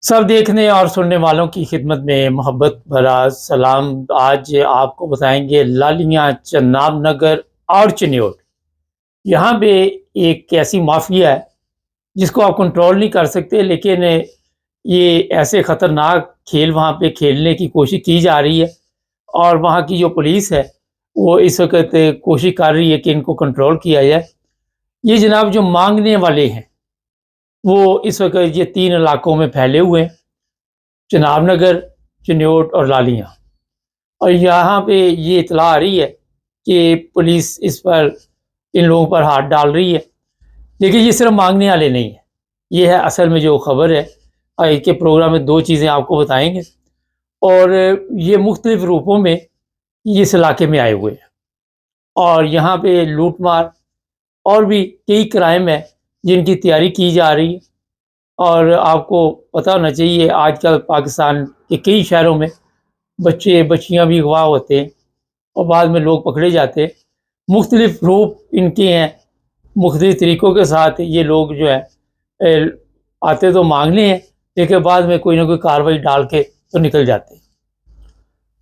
सब देखने और सुनने वालों की खिदमत में मोहब्बत भरा सलाम। आज आपको बताएंगे लालियाँ, चन्नाब नगर और चिन्योट। यहाँ पे एक ऐसी माफिया है जिसको आप कंट्रोल नहीं कर सकते, लेकिन ये ऐसे खतरनाक खेल वहाँ पे खेलने की कोशिश की जा रही है। और वहाँ की जो पुलिस है वो इस वक्त कोशिश कर रही है कि इनको कंट्रोल किया जाए। ये जनाब जो मांगने वाले हैं वो इस वक्त ये तीन इलाकों में फैले हुए हैं, चनाब नगर, चिन्योट और लालियाँ। और यहाँ पे ये इत्तला आ रही है कि पुलिस इस पर इन लोगों पर हाथ डाल रही है। लेकिन ये सिर्फ मांगने वाले नहीं है, ये है असल में जो खबर है। आज के प्रोग्राम में दो चीज़ें आपको बताएंगे और ये मुख्तलिफ रूपों में इस इलाके में आए हुए हैं। और यहाँ पे लूट मार और भी कई क्राइम है जिनकी तैयारी की जा रही है। और आपको पता होना चाहिए आजकल पाकिस्तान के कई शहरों में बच्चे बच्चियाँ भी अगवा होते हैं और बाद में लोग पकड़े जाते हैं। मुख्तलिफ रूप इनके हैं, मुख्तलिफ तरीक़ों के साथ ये लोग जो है आते तो मांगने हैं, लेकिन बाद में कोई ना कोई कार्रवाई डाल के तो निकल जाते हैं।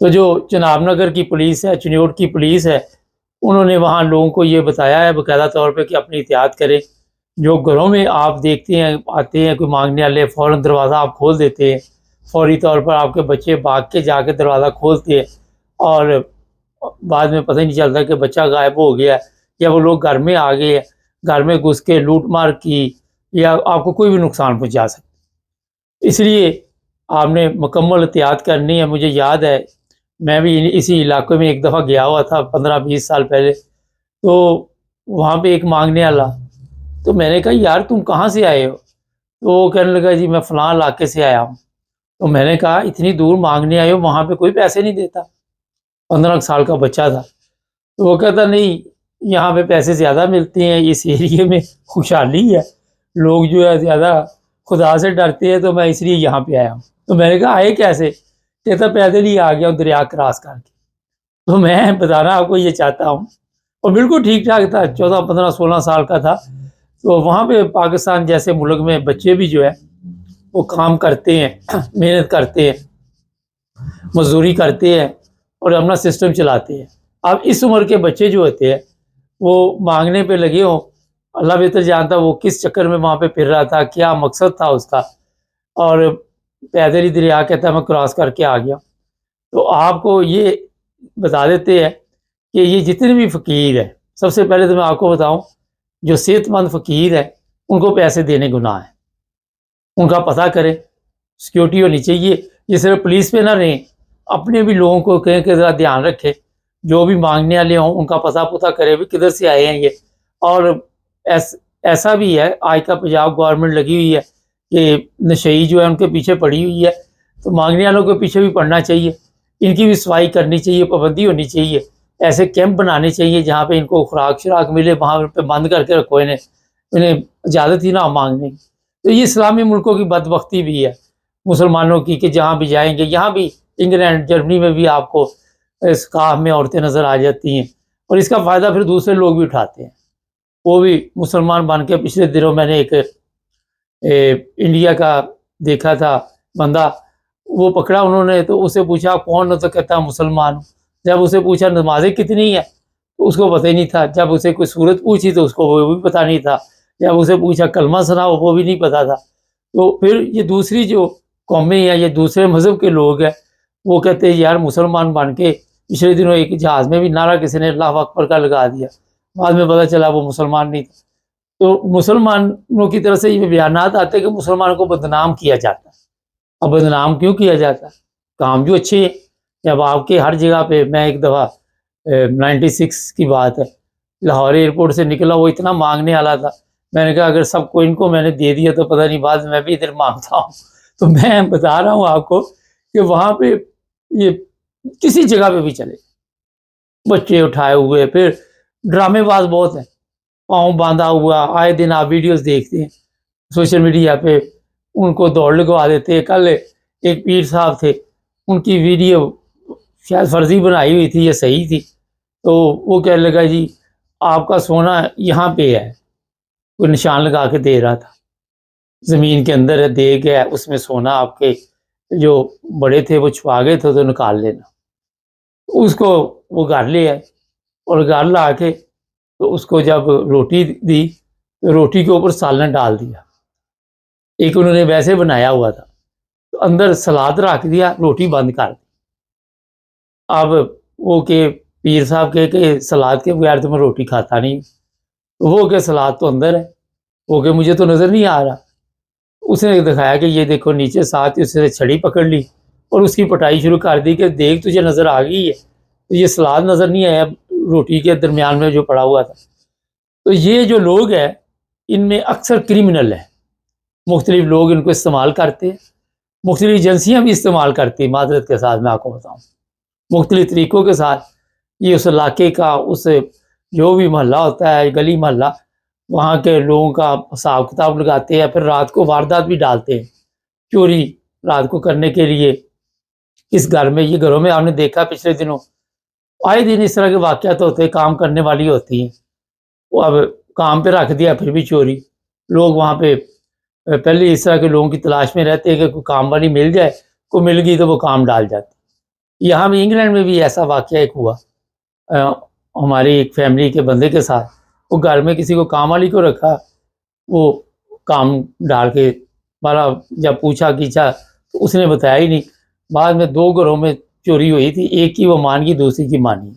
तो जो चनाब नगर की पुलिस है, चिन्योट की पुलिस है, उन्होंने वहाँ लोगों को ये बताया है बाकायदा तौर पे कि अपनी एहतियात करें। जो घरों में आप देखते हैं आते हैं कोई मांगने वाले, फ़ौरन दरवाज़ा आप खोल देते हैं। फौरी तौर पर आपके बच्चे भाग के जाके दरवाज़ा खोलते हैं और बाद में पता ही नहीं चलता कि बच्चा गायब हो गया है या वो लोग घर में आ गए हैं। घर में घुस के लूट मार की या आपको कोई भी नुकसान पहुँचा सकते। इसलिए आपने मुकम्मल एहतियात करनी है। मुझे याद है मैं भी इसी इलाके में एक दफ़ा गया हुआ था 15-20 साल पहले। तो वहाँ पे एक मांगने वाला, तो मैंने कहा यार तुम कहाँ से आए हो? तो वो कहने लगा जी मैं फ़लाँ इलाके से आया हूँ। तो मैंने कहा इतनी दूर मांगने आए हो, वहाँ पे कोई पैसे नहीं देता? 15 साल का बच्चा था। तो वो कहता नहीं, यहाँ पे पैसे ज़्यादा मिलते हैं, इस एरिए में खुशहाली है, लोग जो है ज़्यादा खुदा से डरते हैं, तो मैं इसलिए यहाँ पे आया हूँ। तो मैंने कहा आए कैसे? कहता पैदल ही आ गया हूँ दरिया क्रॉस करके। तो मैं बताना आपको ये चाहता हूँ, और बिल्कुल ठीक-ठाक था, 14, 15, 16 साल का था। तो वहाँ पे पाकिस्तान जैसे मुल्क में बच्चे भी जो है वो काम करते हैं, मेहनत करते हैं, मज़दूरी करते हैं और अपना सिस्टम चलाते हैं। अब इस उम्र के बच्चे जो होते हैं वो मांगने पे लगे हों, अल्लाह बेहतर जानता वो किस चक्कर में वहाँ पे फिर रहा था, क्या मकसद था उसका। और पैदल ही दरिया कहता है मैं क्रॉस करके आ गया। तो आपको ये बता देते हैं कि ये जितने भी फ़कीर हैं, सबसे पहले तो मैं आपको बताऊँ, जो सेहतमंद फ़कीर हैं उनको पैसे देने गुनाह है। उनका पता करें, सिक्योरिटी होनी चाहिए। ये सिर्फ पुलिस पे ना रहें, अपने भी लोगों को कहें कि ज़रा ध्यान रखें। जो भी मांगने वाले हों उनका पता-पुता करें भी किधर से आए हैं ये। और ऐसा भी है आज का पंजाब गवर्नमेंट लगी हुई है कि नशई जो है उनके पीछे पड़ी हुई है, तो मांगने वालों के पीछे भी पड़ना चाहिए। इनकी भी सफाई करनी चाहिए, पाबंदी होनी चाहिए। ऐसे कैंप बनाने चाहिए जहाँ पे इनको खुराक-शुराक मिले, वहाँ पे बंद करके रखो इन्हें, इन्हें इजाज़त ही ना हो मांगने की। तो ये इस्लामी मुल्कों की बदबख्ती भी है मुसलमानों की कि जहाँ भी जाएँगे, यहाँ भी इंग्लैंड, जर्मनी में भी आपको इस काफ में औरतें नज़र आ जाती हैं और इसका फ़ायदा फिर दूसरे लोग भी उठाते हैं। वो भी मुसलमान बन के, पिछले दिनों मैंने एक इंडिया का देखा था बंदा, वो पकड़ा उन्होंने, तो उससे पूछा आप कौन हो? तो कहता मुसलमान हूँ। जब उसे पूछा नमाज़ें कितनी है? तो उसको पता ही नहीं था। जब उसे कोई सूरत पूछी तो उसको वो भी पता नहीं था। जब उसे पूछा कलमा सुनाओ, वो भी नहीं पता था। तो फिर ये दूसरी जो कौमें या ये दूसरे मज़हब के लोग हैं, वो कहते हैं यार मुसलमान बन के पिछले दिनों एक जहाज़ में भी नारा किसी ने अल्लाहु अकबर का लगा दिया। बाद में पता चला वो मुसलमान नहीं था। तो मुसलमानों की तरफ से ये बयानात आते हैं कि मुसलमानों को बदनाम किया जाता है। अब बदनाम क्यों किया जाता है? काम जो अच्छे हैं। जब आपके हर जगह पे, मैं एक दफ़ा 96 की बात है, लाहौर एयरपोर्ट से निकला, वो इतना माँगने वाला था। मैंने कहा अगर सबको इनको मैंने दे दिया तो पता नहीं बाद में मैं भी इधर माँगता हूँ। तो मैं बता रहा हूँ आपको कि वहाँ पे ये किसी जगह पे भी चले, बच्चे उठाए हुए, फिर ड्रामेबाज़ बहुत हैं। पाँव बाँधा हुआ, आए दिन आप वीडियोज़ देखते हैं सोशल मीडिया पे, उनको दौड़ लगवा देते हैं। कल एक पीर साहब थे, उनकी वीडियो शायद फर्जी बनाई हुई थी या सही थी, तो वो कहने लगा जी आपका सोना यहाँ पे है, कोई निशान लगा के दे रहा था। ज़मीन के अंदर है, देग है, उसमें सोना, आपके जो बड़े थे वो छुपा गए थे तो निकाल लेना। उसको वो घर ले आए और घर ला के तो उसको जब रोटी दी तो रोटी के ऊपर सालन डाल दिया। एक उन्होंने वैसे बनाया हुआ था, तो अंदर सलाद रख दिया, रोटी बंद कर दी। अब वो के पीर साहब कहे कि सलाद के बगैर तो मैं रोटी खाता नहीं। वो के सलाद तो अंदर है, वो के मुझे तो नज़र नहीं आ रहा। उसने दिखाया कि ये देखो नीचे, साथ ही उसने छड़ी पकड़ ली और उसकी पिटाई शुरू कर दी कि देख तुझे नज़र आ गई है, तो ये सलाद नज़र नहीं आया रोटी के दरमियान में जो पड़ा हुआ था। तो ये जो लोग हैं इनमें अक्सर क्रिमिनल है, मुख्तलिफ लोग इनको इस्तेमाल करते हैं, मुख्तलिफ एजेंसियाँ भी इस्तेमाल करती हैं। मादरत के साथ मैं आपको बताऊँ, मुख्तलिफ तरीक़ों के साथ ये उस इलाके का, उस जो भी मोहल्ला होता है, गली मोहल्ला, वहाँ के लोगों का हिसाब किताब लगाते हैं। फिर रात को वारदात भी डालते हैं, चोरी रात को करने के लिए। इस घर में, ये घरों में आपने देखा पिछले दिनों आए दिन इस तरह के वाक़यात होते हैं, काम करने वाली होती हैं, वो अब काम पे रख दिया फिर भी चोरी। लोग वहाँ पे पहले इस तरह के लोगों की तलाश में रहते हैं कि कोई काम वाली मिल जाए, कोई मिल गई तो वो काम डाल जाती। यहाँ भी इंग्लैंड में भी ऐसा वाक़या एक हुआ, हमारी एक फैमिली के बंदे के साथ। वो घर में किसी को काम वाली को रखा, वो काम डाल के हमारा जब पूछा खींचा तो उसने बताया ही नहीं। बाद में 2 घरों में चोरी हुई थी, एक की वो मान गई, दूसरी की मानी।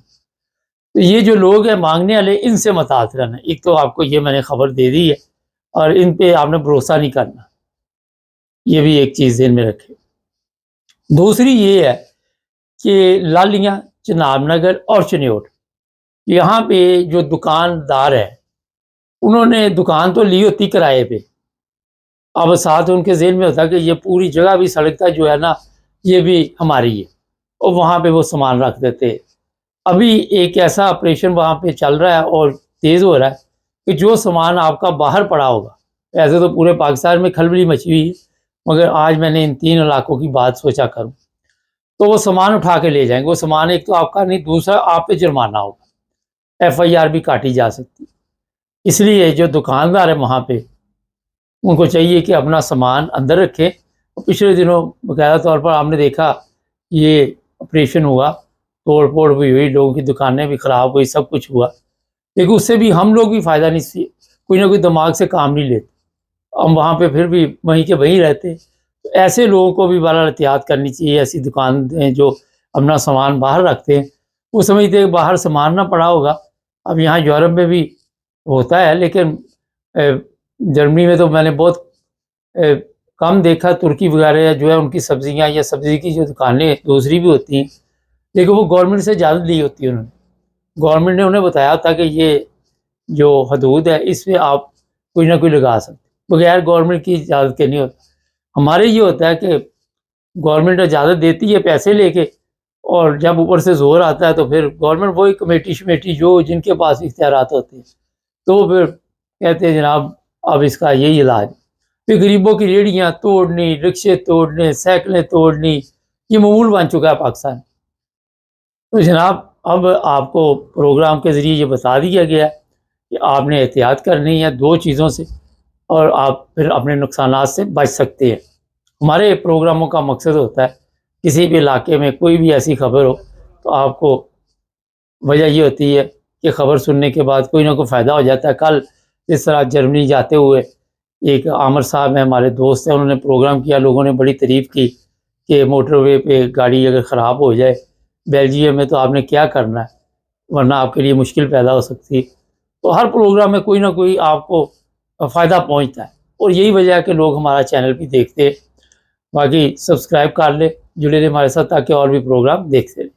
तो ये जो लोग हैं मांगने वाले, इनसे मत रहना। एक तो आपको ये मैंने खबर दे दी है और इन पे आपने भरोसा नहीं करना, ये भी एक चीज़ ध्यान में रखें। दूसरी ये है कि लालियाँ, चिनाब नगर और चिन्योट, यहाँ पे जो दुकानदार है उन्होंने दुकान तो ली होती किराए पे, अब साथ उनके ज़हन में होता कि ये पूरी जगह भी सड़क तक जो है ना ये भी हमारी है, और वहाँ पे वो सामान रख देते। अभी एक ऐसा ऑपरेशन वहाँ पे चल रहा है और तेज़ हो रहा है कि जो सामान आपका बाहर पड़ा होगा, ऐसे तो पूरे पाकिस्तान में खलबली मची हुई है, मगर आज मैंने इन 3 इलाकों की बात सोचा करूँ, तो वो सामान उठा के ले जाएंगे। वो सामान एक तो आपका नहीं, दूसरा आप पे जुर्माना होगा, FIR भी काटी जा सकती है। इसलिए जो दुकानदार है वहाँ पे, उनको चाहिए कि अपना सामान अंदर रखें। और पिछले दिनों बाकायदा तौर पर आपने देखा ये ऑपरेशन हुआ, तोड़ फोड़ भी हुई, लोगों की दुकानें भी ख़राब हुई, सब कुछ हुआ, लेकिन उससे भी हम लोग भी फ़ायदा नहीं, कोई ना कोई दिमाग से काम नहीं लेते, हम वहाँ पे फिर भी वहीं के वहीं रहते। तो ऐसे लोगों को भी बड़ा एहतियात करनी चाहिए। ऐसी दुकान जो अपना सामान बाहर रखते हैं, वो समझते हैं बाहर सामान ना पड़ा होगा। अब यहाँ यूरोप में भी होता है, लेकिन जर्मनी में तो मैंने बहुत कम देखा। तुर्की वगैरह जो है उनकी सब्जियां या सब्जी की जो दुकानें दूसरी भी होती हैं, लेकिन वो गवर्नमेंट से इजाज़त ली होती है उन्होंने। गवर्नमेंट ने उन्हें बताया था कि ये जो हदूद है इसमें आप कोई ना कोई लगा सकते, बगैर गवर्नमेंट की इजाज़त के नहीं होता। हमारे ये होता है कि गवर्नमेंट इजाज़त देती है पैसे लेके, और जब ऊपर से ज़ोर आता है तो फिर गवर्नमेंट वही कमेटी शमेटी जो जिनके पास इख्तियारात होते हैं, तो फिर कहते हैं जनाब अब इसका यही इलाज। फिर गरीबों की रेहड़ियाँ तोड़नी, रिक्शे तोड़ने, साइकिलें तोड़नी, ये मामूल बन चुका है पाकिस्तान। तो जनाब अब आपको प्रोग्राम के ज़रिए ये बता दिया गया है कि आपने एहतियात करनी है 2 चीज़ों से, और आप फिर अपने नुकसानात से बच सकते हैं। हमारे प्रोग्रामों का मकसद होता है किसी भी इलाके में कोई भी ऐसी खबर हो तो आपको, वजह ये होती है कि खबर सुनने के बाद कोई ना कोई फ़ायदा हो जाता है। कल इस तरह जर्मनी जाते हुए एक आमिर साहब हैं, हमारे दोस्त हैं, उन्होंने प्रोग्राम किया, लोगों ने बड़ी तारीफ़ की कि मोटरवे पे गाड़ी अगर ख़राब हो जाए बेल्जियम में तो आपने क्या करना है, वरना आपके लिए मुश्किल पैदा हो सकती है। तो हर प्रोग्राम में कोई ना कोई आपको फ़ायदा पहुंचता है, और यही वजह है कि लोग हमारा चैनल भी देखते हैं। बाकी सब्सक्राइब कर ले, जुड़े रहे हमारे साथ ताकि और भी प्रोग्राम देखते रहें।